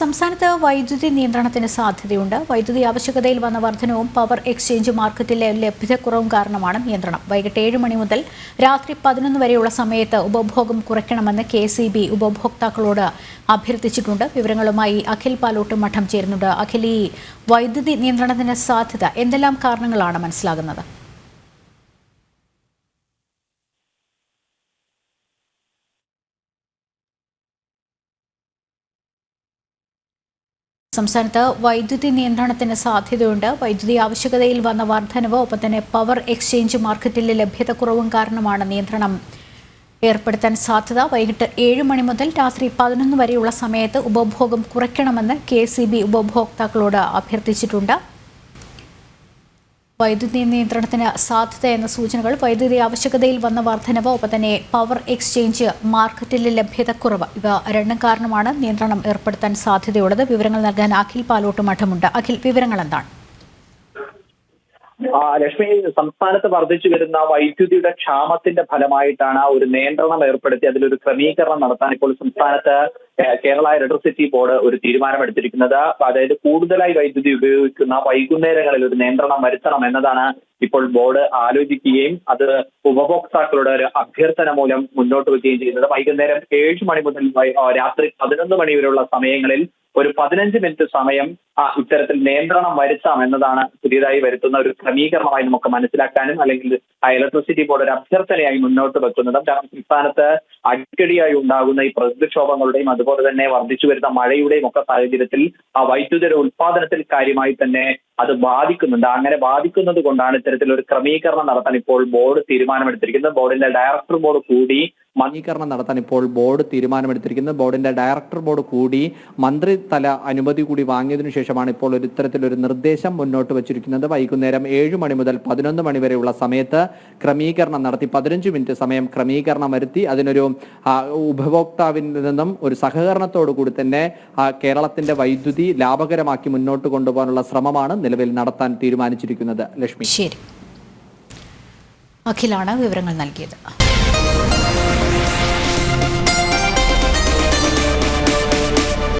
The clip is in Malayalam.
സംസ്ഥാനത്ത് വൈദ്യുതി നിയന്ത്രണത്തിന് സാധ്യതയുണ്ട്. വൈദ്യുതി ആവശ്യകതയിൽ വന്ന വർധനവും പവർ എക്സ്ചേഞ്ച് മാർക്കറ്റിലെ ലഭ്യതക്കുറവും കാരണമാണ് നിയന്ത്രണം. വൈകിട്ട് 7 മണി മുതൽ രാത്രി 11 വരെയുള്ള സമയത്ത് ഉപഭോഗം കുറയ്ക്കണമെന്ന് KCB ഉപഭോക്താക്കളോട് അഭ്യർത്ഥിച്ചിട്ടുണ്ട്. വിവരങ്ങളുമായി അഖിൽ പാലോട്ട് മഠം ചേരുന്നുണ്ട്. അഖിൽ, ഈ വൈദ്യുതി നിയന്ത്രണത്തിന് സാധ്യത എന്തെല്ലാം കാരണങ്ങളാണ് മനസ്സിലാകുന്നത്? സംസ്ഥാനത്ത് വൈദ്യുതി നിയന്ത്രണത്തിന് സാധ്യതയുണ്ട്. വൈദ്യുതി ആവശ്യകതയിൽ വന്ന വർധനവ്, ഒപ്പം തന്നെ പവർ എക്സ്ചേഞ്ച് മാർക്കറ്റിലെ ലഭ്യതക്കുറവും കാരണമാണ് നിയന്ത്രണം ഏർപ്പെടുത്താൻ സാധ്യത. വൈകിട്ട് 7 മണി മുതൽ രാത്രി 11 വരെയുള്ള സമയത്ത് ഉപഭോഗം കുറയ്ക്കണമെന്ന് KCB ഉപഭോക്താക്കളോട് അഭ്യർത്ഥിച്ചിട്ടുണ്ട്. വൈദ്യുതി നിയന്ത്രണത്തിന് സാധ്യത എന്ന സൂചനകൾ, വൈദ്യുതി ആവശ്യകതയിൽ വന്ന വർധനവ്, ഒപ്പം തന്നെ പവർ എക്സ്ചേഞ്ച് മാർക്കറ്റിലെ ലഭ്യതക്കുറവ്, ഇവ രണ്ടും കാരണമാണ് നിയന്ത്രണം ഏർപ്പെടുത്താൻ സാധ്യതയുള്ളത്. വിവരങ്ങൾ നൽകാൻ അഖിൽ പാലോട്ട് മഠമുണ്ട്. അഖിൽ, വിവരങ്ങൾ എന്താണ്? ലക്ഷ്മി, സംസ്ഥാനത്ത് വർദ്ധിച്ചു വരുന്ന വൈദ്യുതിയുടെ ക്ഷാമത്തിന്റെ ഫലമായിട്ടാണ് ഒരു നിയന്ത്രണം ഏർപ്പെടുത്തി അതിലൊരു ക്രമീകരണം നടത്താൻ ഇപ്പോൾ സംസ്ഥാനത്ത് കേരള ഇലക്ട്രിസിറ്റി ബോർഡ് ഒരു തീരുമാനമെടുത്തിരിക്കുന്നത്. അതായത് കൂടുതലായി വൈദ്യുതി ഉപയോഗിക്കുന്ന വൈകുന്നേരങ്ങളിൽ ഒരു നിയന്ത്രണം വരുത്തണം എന്നതാണ് ഇപ്പോൾ ബോർഡ് ആലോചിക്കുകയും അത് ഉപഭോക്താക്കളുടെ ഒരു അഭ്യർത്ഥന മൂലം മുന്നോട്ട് വയ്ക്കുകയും ചെയ്യുന്നത്. വൈകുന്നേരം 7 മണി മുതൽ രാത്രി 11 മണി വരെയുള്ള സമയങ്ങളിൽ ഒരു 15 മിനിറ്റ് സമയം ഇത്തരത്തിൽ നിയന്ത്രണം വരുത്താം എന്നതാണ് പുതിയതായി വരുത്തുന്ന ഒരു ക്രമീകരണമായി നമുക്ക് മനസ്സിലാക്കാനും, അല്ലെങ്കിൽ ഇലക്ട്രിസിറ്റി ബോർഡ് ഒരു അഭ്യർത്ഥനയായി മുന്നോട്ട് വെക്കുന്നത്. കാരണം സംസ്ഥാനത്ത് അടിക്കടിയായി ഉണ്ടാകുന്ന ഈ പ്രകൃതിക്ഷോഭങ്ങളുടെയും അതുപോലെ തന്നെ വർദ്ധിച്ചു വരുന്ന മഴയുടെയും ഒക്കെ സാഹചര്യത്തിൽ വൈദ്യുതിയുടെ ഉത്പാദനത്തിൽ കാര്യമായി തന്നെ അത് ബാധിക്കുന്നുണ്ട്. അങ്ങനെ ബാധിക്കുന്നത് കൊണ്ടാണ് ഇത്തരത്തിലൊരു ക്രമീകരണം നടത്താൻ ഇപ്പോൾ ബോർഡ് തീരുമാനമെടുത്തിരിക്കുന്നത്. ബോർഡിന്റെ ഡയറക്ടർ ബോർഡ് കൂടി ബോർഡിന്റെ ഡയറക്ടർ ബോർഡ് കൂടി മന്ത്രിതല അനുമതി കൂടി വാങ്ങിയതിനു ശേഷമാണ് ഇപ്പോൾ ഇത്തരത്തിലൊരു നിർദ്ദേശം മുന്നോട്ട് വച്ചിരിക്കുന്നത്. വൈകുന്നേരം 7 മണി മുതൽ 11 മണി വരെയുള്ള സമയത്ത് ക്രമീകരണം നടത്തി 15 മിനിറ്റ് സമയം ക്രമീകരണം വരുത്തി അതിനൊരു ഉപഭോക്താവിൽ നിന്നും ഒരു സഹകരണത്തോടു കൂടി തന്നെ കേരളത്തിന്റെ വൈദ്യുതി ലാഭകരമാക്കി മുന്നോട്ട് കൊണ്ടുപോകാനുള്ള ശ്രമമാണ് നിലവിൽ നടത്താൻ തീരുമാനിച്ചിരിക്കുന്നത്. ലക്ഷ്മി, ശരി, അഖിലാണ് വിവരങ്ങൾ നൽകിയത്.